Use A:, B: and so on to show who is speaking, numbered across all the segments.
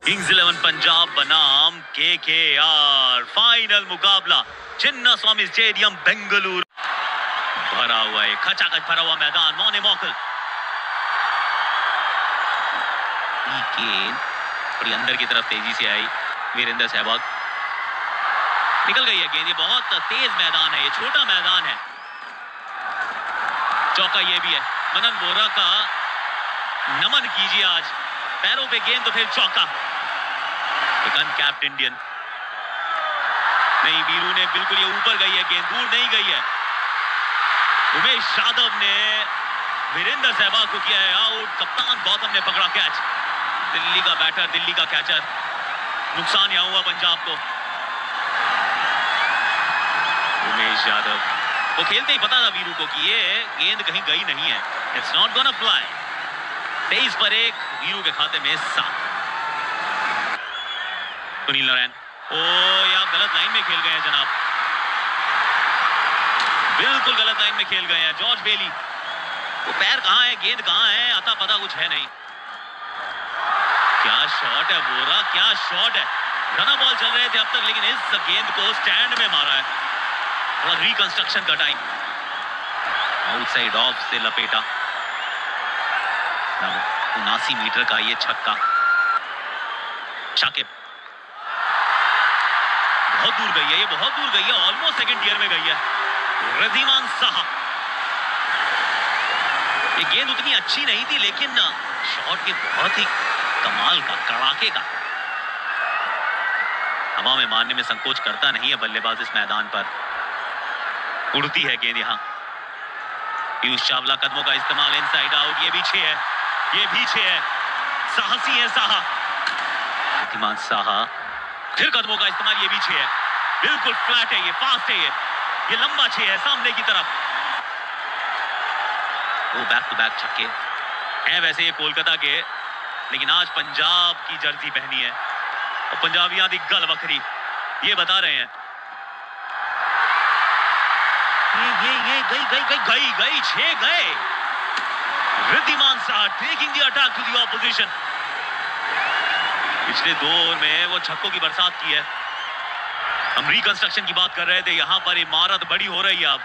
A: Kings 11 Punjab बनाम KKR final मुकाबला चिन्ना स्वामी stadium Bengaluru. भरा हुआ है, खचाखच भरा हुआ मैदान। मौने मौकल थोड़ी अंदर की तरफ तेजी से आई। वीरेंद्र सहवाग निकल गई है गेंद। ये बहुत तेज मैदान है, ये छोटा मैदान है। चौका ये भी है। मनन वोरा का नमन कीजिए आज, पैरों पे गेंद तो फिर चौका। एक अनकैप्ड इंडियन नहीं, वीरू ने बिल्कुल ये ऊपर गई है गेंद, दूर नहीं गई है। उमेश यादव ने वीरेंद्र सहवाग को किया है आउट। कप्तान गौतम ने पकड़ा कैच। दिल्ली का बैटर, दिल्ली का कैचर। नुकसान यहां हुआ पंजाब को। उमेश यादव वो खेलते ही पता था वीरू को कि ये गेंद कहीं गई नहीं है। It's not gonna fly. 23 पर 1 वीरू के खाते में 7। सुनील नारायण, ओ यार गलत लाइन में खेल गए हैं जनाब, बिल्कुल गलत लाइन में खेल गए हैं। जॉर्ज बेली, वो पैर कहां है, गेंद कहां है, आता पता कुछ है नहीं। क्या शॉट है वोरा, क्या शॉट है। रन बॉल चल रहे थे अब तक, लेकिन इस गेंद को स्टैंड में मारा है। थोड़ा रिकंस्ट्रक्शन का टाइम। आउटसाइड ऑफ से लपेटा। 79 मीटर का ये छक्का। शाकिब बहुत दूर गई है, ये बहुत दूर गई है, ऑलमोस्ट सेकंड ईयर में गई है। रिद्धिमान साहा, ये गेंद उतनी अच्छी नहीं थी, लेकिन शॉट के बहुत ही कमाल का, कड़ाके का। हवा में मारने में संकोच करता नहीं है बल्लेबाज इस मैदान पर। उड़ती है गेंद यहाँ। पीयूष चावला कदमों का इस्तेमाल, इनसाइड आउट। ये भी 6 है, ये भी 6 है। साहसी है साहा। रिद्धिमान साहा, फिर कदमों का इस्तेमाल, ये भी 6 है। बिल्कुल फ्लैट है, ये फास्ट है, ये लंबा 6 है सामने की तरफ। वो बैक टू बैक छक्के हैं वैसे ये कोलकाता के, लेकिन आज पंजाब की जर्सी पहनी है और पंजाबियां दी गल बकरी, ये बता रहे हैं। ये गई 6 गए। Riddhiman Saha taking the attack to the opposition. पिछले 2 ओवर में वो छक्कों की बरसात की है। हम रिकंस्ट्रक्शन की बात कर रहे थे, यहां पर इमारत बड़ी हो रही है अब।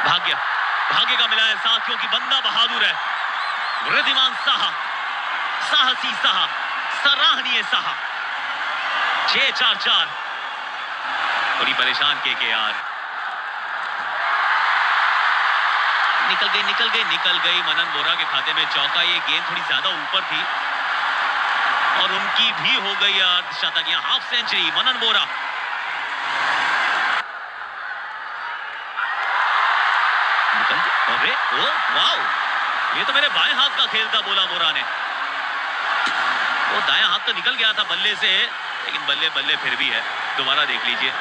A: भाग्य का मिला है साथ, क्योंकि बंदा बहादुर है। रिद्धिमान साहा, साहसी साहा, सराहनीय साहा। 6-4-4। थोड़ी परेशान केकेआर। निकल गई मनन वोरा के खाते में चौका। ये गेंद थोड़ी ज्यादा ऊपर थी और उनकी भी हो गई अर्धशतक, या हाफ सेंचुरी मनन वोरा। अरे ओ वाओ, ये तो मेरे बाएं हाथ का खेल था, बोला वोरा ने। वो दायां हाथ तो निकल गया था बल्ले से, लेकिन बल्ले फिर भी है। दोबारा देख लीजिए,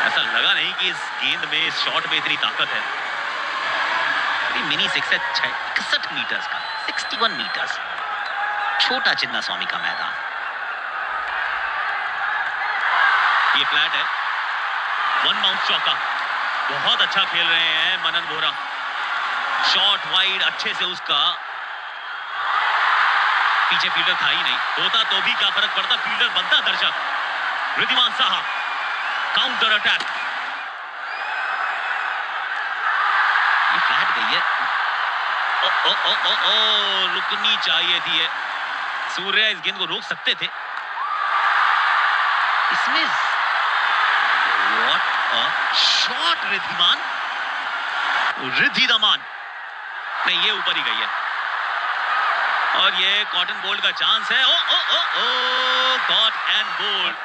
A: ऐसा लगा नहीं कि इस गेंद में, इस शॉट में इतनी ताकत है। मिनी 6 है, 61 मीटर्स का, 61 मीटर्स। छोटा चिन्ना स्वामी का मैदान। ये फ्लैट है, 1 बाउंस चौका। बहुत अच्छा खेल रहे हैं मनन वोरा। शॉट वाइड अच्छे से, उसका पीछे फील्डर था ही नहीं। होता तो भी क्या फर्क पड़ता, फील्डर बनता दर्शक। Riddhiman Saha counter attack. ये फ्लैट गई है। रुकनी चाहिए थी ये। सूर्य इस गेंद को रोक सकते थे। इसमें व्हाट अ शॉट। रिद्धिमान नहीं, ये ऊपर ही गई है और ये कॉटन बोल्ट का चांस है। Got and bolt.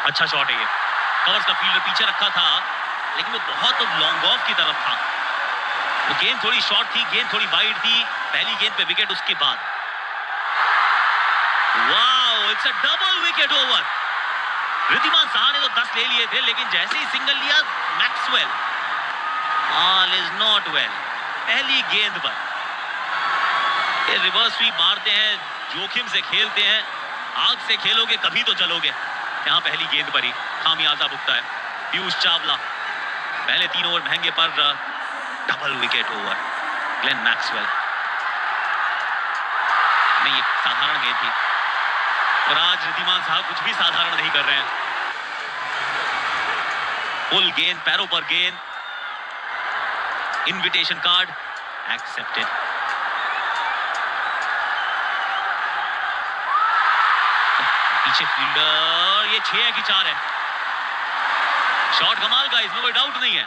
A: अच्छा शॉट है ये। कवर्स का फील्डर पीछे रखा था, लेकिन वो बहुत लॉन्ग ऑफ की तरफ था। वो गेंद थोड़ी शॉर्ट थी, गेंद थोड़ी वाइड थी। पहली गेंद पे विकेट, उसके बाद wow, it's a double wicket over. Riddhiman Saha ने तो 10 ले लिए थे, लेकिन जैसे ही सिंगल लिया Maxwell, all is not well. पहली गेंद पर ये रिवर्स स्वीप मारते हैं, जोखिम से खेलते हैं। आग से खेलोगे कभी तो चलोगे। यहाँ पहली गेंद पर ही खामियाजा भुगता है पीयूष चावला। पहले 3 ओवर महंगे पर double wicket over. Glenn Maxwell नहीं, साधारण गेंद थी और आज रिद्धिमान साहब कुछ भी साधारण नहीं कर रहे हैं। फुल गेंद, पैरों पर गेंद, इनविटेशन कार्ड एक्सेप्टेड। पीछे फील्डर, ये 6 है कि 4 है। शॉट कमाल का, इसमें कोई डाउट नहीं है।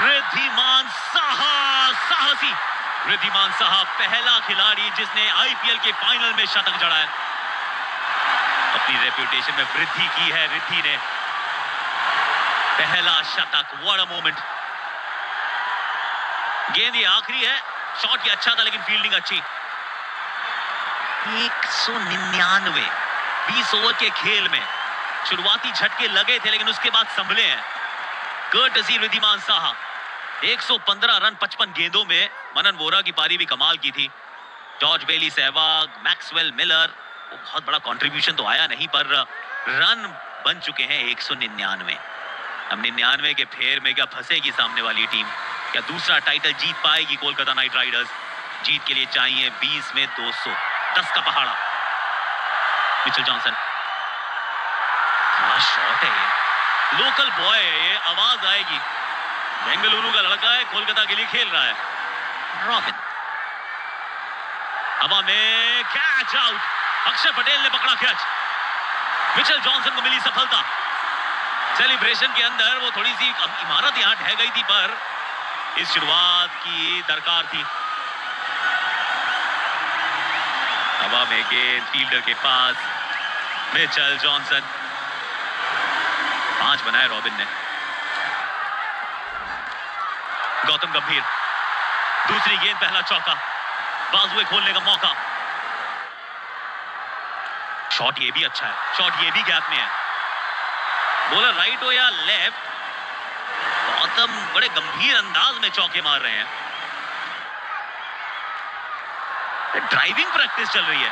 A: रिद्धिमान साहा, साहसी रिद्धिमान साहा पहला खिलाड़ी जिसने आईपीएल के फाइनल में शतक जड़ाया। अपनी रेप्यूटेशन में वृद्धि की है रिद्धि ने। पहला शतक, व्हाट अ मोमेंट। गेंद ये आखिरी है, शॉट ये अच्छा था लेकिन फील्डिंग अच्छी। 199 20 ओवर के खेल में शुरुआती झटके लगे थे लेकिन उसके बाद संभले हैं कर्टसी रिद्धिमान साहा। 115 रन 55 गेंदों में। मनन वोरा की पारी भी कमाल की थी। जॉर्ज बेली, सहवाग, मैक्सवेल मिलर, बहुत बड़ा कंट्रीब्यूशन तो आया नहीं पर रन बन चुके हैं 199। अब 99 के फेर में क्या फंसेगी सामने वाली टीम? क्या दूसरा टाइटल जीत पाएगी कोलकाता नाइट राइडर्स? जीत के लिए चाहिए 20 में 200, 10 का पहाड़ा। मिचेल जॉनसन, क्या शॉट है ये, लोकल बॉय है ये, आवाज आएगी। बेंगलुरु का लड़का है, कोलकाता के लिए खेल रहा है। रॉबिन हवा में, कैच आउट। अक्षर पटेल ने पकड़ा कैच। मिचेल जॉनसन को मिली सफलता। सेलिब्रेशन के अंदर वो थोड़ी सी इमारत यहां ढह गई थी पर इस शुरुआत की दरकार थी। हवा में गेंद फील्डर के पास, मिचेल जॉनसन। 5 बनाए रॉबिन ने। गौतम गंभीर, दूसरी गेंद, पहला चौका, बाजुए खोलने का मौका। शॉट ये भी अच्छा है, शॉट ये भी गैप में है। बॉलर राइट हो या लेफ्ट, गौतम बड़े गंभीर अंदाज में चौके मार रहे हैं। ड्राइविंग प्रैक्टिस चल रही है।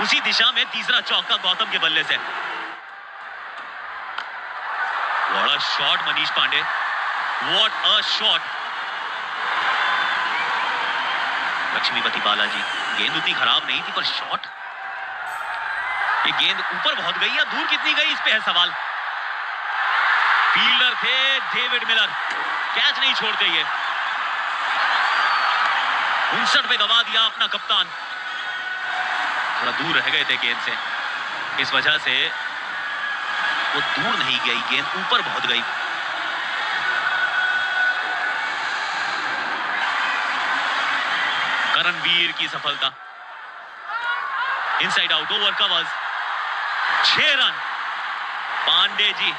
A: उसी दिशा में तीसरा चौका गौतम के बल्ले से। बड़ा shot Manish Pandey, what a shot. Lakshmipathy Balaji, गेंद उतनी खराब नहीं थी पर शॉट, ये गेंद ऊपर बहुत गई है, दूर कितनी गई इस पे है सवाल। फील्डर थे डेविड मिलर, कैच नहीं छोड़ते ये। 59 पे गवा दिया अपना कप्तान। थोड़ा दूर रह गए थे गेंद से, इस वजह से वो दूर नहीं गई गेंद, ऊपर बहुत गई। करणवीर की सफलता। Inside out, over covers, 6 run. Pandey ji,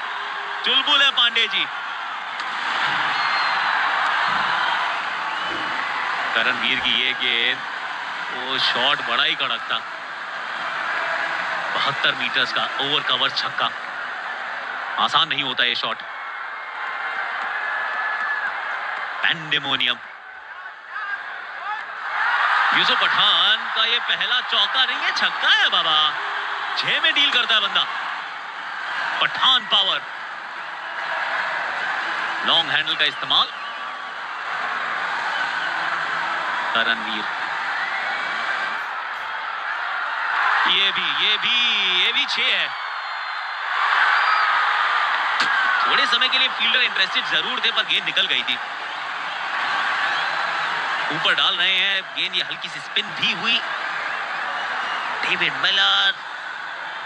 A: Chulbul है पांडे जी। करणवीर की ये गेंद, वो शॉट बड़ा ही कड़क था। 72 मीटर्स का ओवर कवर छक्का, आसान नहीं होता ये शॉट। पैंडेमोनियम। यूसुफ पठान का ये पहला चौका नहीं है, छक्का है बाबा। 6 में डील करता है बंदा। पठान पावर, लॉन्ग हैंडल का इस्तेमाल। करणवीर, ये भी 6 है। थोड़े समय के लिए फील्डर इंटरेस्टेड जरूर थे पर गेंद निकल गई थी। ऊपर डाल रहे हैं गेंद, ये हल्की सी स्पिन भी हुई। डेविड मिलर,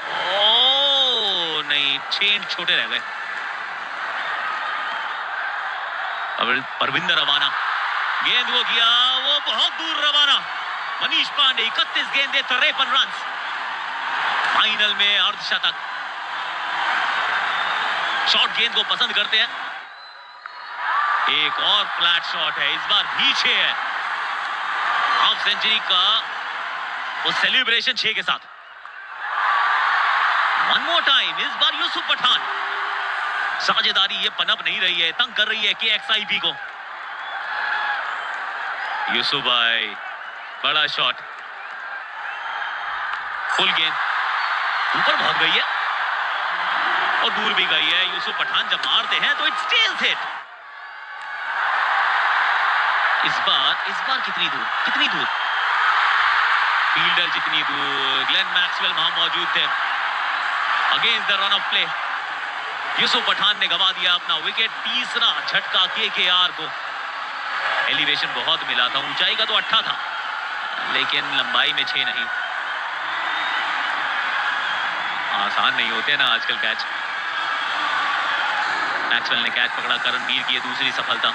A: ओ नहीं, 6 छोटे रह गए। अब परविंदर रवाना, गेंद वो किया, वो बहुत दूर रवाना। मनीष पांडे 31 गेंदे 53 रन, फाइनल में अर्धशतक। शॉर्ट गेंद को पसंद करते हैं। एक और फ्लैट शॉट है, इस बार भी 6 है। हाफ सेंचुरी का वो सेलिब्रेशन 6 के साथ। वन मोर टाइम, इस बार यूसुफ पठान। साझेदारी ये पनप नहीं रही है, तंग कर रही है KXIV को। यूसुफ भाई, बड़ा शॉट, फुल गेंद, ऊपर बहुत गई है और दूर भी गई है। यूसुफ पठान जब मारते हैं तो इट स्टेल्स हिट। इस बार कितनी दूर फील्डर जितनी दूर, ग्लेन मैक्सवेल वहां मौजूद थे। Against the run of play Yusuf Pathan ने गवा दिया अपना विकेट। तीसरा झटका केकेआर को। एलिवेशन बहुत मिला था, ऊंचाई का तो 8 था, लेकिन लंबाई में 6 नहीं। आसान नहीं होते ना आजकल कैच। मैक्सवेल ने कैच पकड़ा, करणवीर की ये दूसरी सफलता।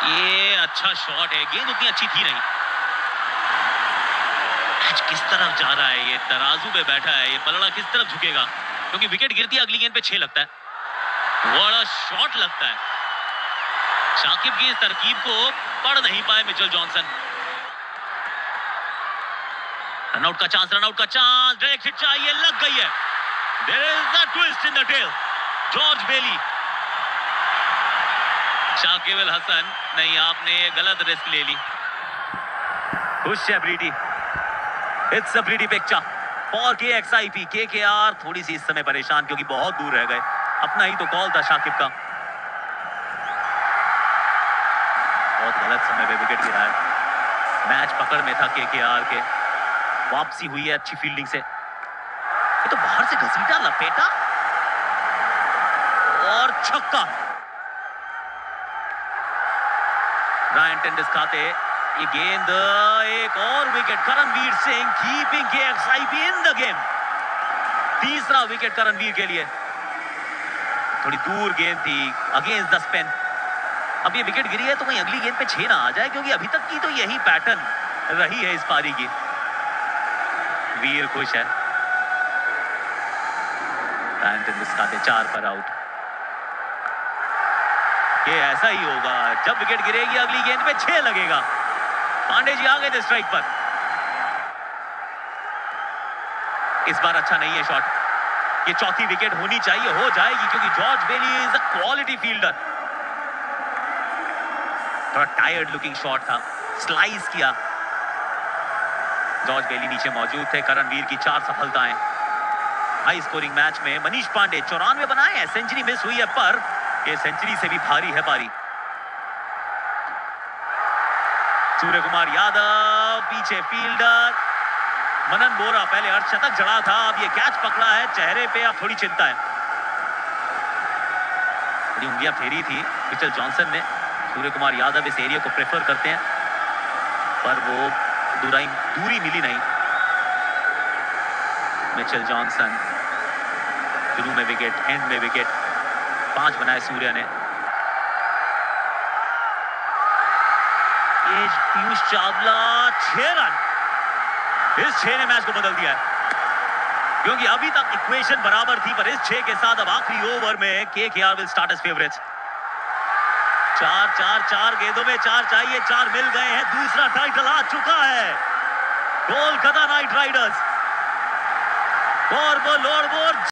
A: ये अच्छा शॉट है, गेंद उतनी अच्छी थी नहीं। मैच किस तरफ जा रहा है, ये तराजू पे बैठा है, ये पलड़ा किस तरफ झुकेगा, क्योंकि विकेट गिरती है अगली गेंद पे 6 लगता है। बड़ा शॉट लगता है। शाकिब की इस तरकीब को पढ़ नहीं पाए मिचेल जॉनसन। रनआउट का चांस, डायरेक्ट हिट चाहिए, लग गई है। There is a twist in the tail. George Bailey, Shakib Al Hasan, नहीं आपने गलत रिस्क ले ली। खुश है ब्रीडी। It's a pretty picture for KXIP. KKR थोड़ी सी इस समय परेशान, क्योंकि बहुत दूर रह गए। अपना ही तो कॉल था शाकिब का। बहुत गलत समय पे विकेट गिरा है। मैच पकड़ में था केकेआर के। वापसी हुई है अच्छी फील्डिंग से। ये तो बाहर से घसीटा, लपेटा और छक्का। रायन टेंडिस खाते ये गेंद, एक और wicket. Karanveer Singh keeping KXIP in the game. तीसरा विकेट करणवीर के लिए। थोड़ी दूर गेंद थी, अगेंस्ट द स्पिन। अब ये विकेट गिरी है तो कहीं अगली गेंद पे 6 ना आ जाए, क्योंकि अभी तक की तो यही पैटर्न रही है इस पारी की। वीर खुश है। रायन टेंडिस खाते 4 पर आउट। ये ऐसा ही होगा, जब विकेट गिरेगी अगली गेंद पे 6 लगेगा। पांडे जी आ गए थे स्ट्राइक पर। इस बार अच्छा नहीं है शॉट। ये चौथी विकेट होनी चाहिए, हो जाएगी, क्योंकि George belly is a quality fielder. थोड़ा टायर्ड लुकिंग शॉट था, स्लाइस किया। जॉर्ज बेली नीचे मौजूद थे। करणवीर की 4 सफलताएं। हाई स्कोरिंग मैच में मनीष पांडे 94 बनाए हैं। सेंचुरी मिस हुई है, पर ये सेंचुरी से भी भारी है पारी। सूर्य कुमार यादव पीछे फील्डर। मनन बोरा पहले अर्धशतक जड़ा था, अब ये कैच पकड़ा है। चेहरे पे अब थोड़ी चिंता है। बड़ी उंगलियां फेरी थी मिचेल जॉनसन ने। सूर्य कुमार यादव इस एरिया को प्रेफर करते हैं, पर वो दूरी मिली नहीं। मिचेल जॉनसन शुरू में विकेट, एंड में विकेट। 5 बनाए सूर्य ने। पीयूष चावला 6 रन। इस 6 ने मैच को बदल दिया है, क्योंकि अभी तक इक्वेशन बराबर थी, पर इस 6 के साथ अब आखिरी ओवर में KKR will start as favourites. 4 गेंदों में 4 चाहिए, 4 मिल गए हैं। दूसरा टाइटल आ चुका है कोलकाता नाइट राइडर्स। और वो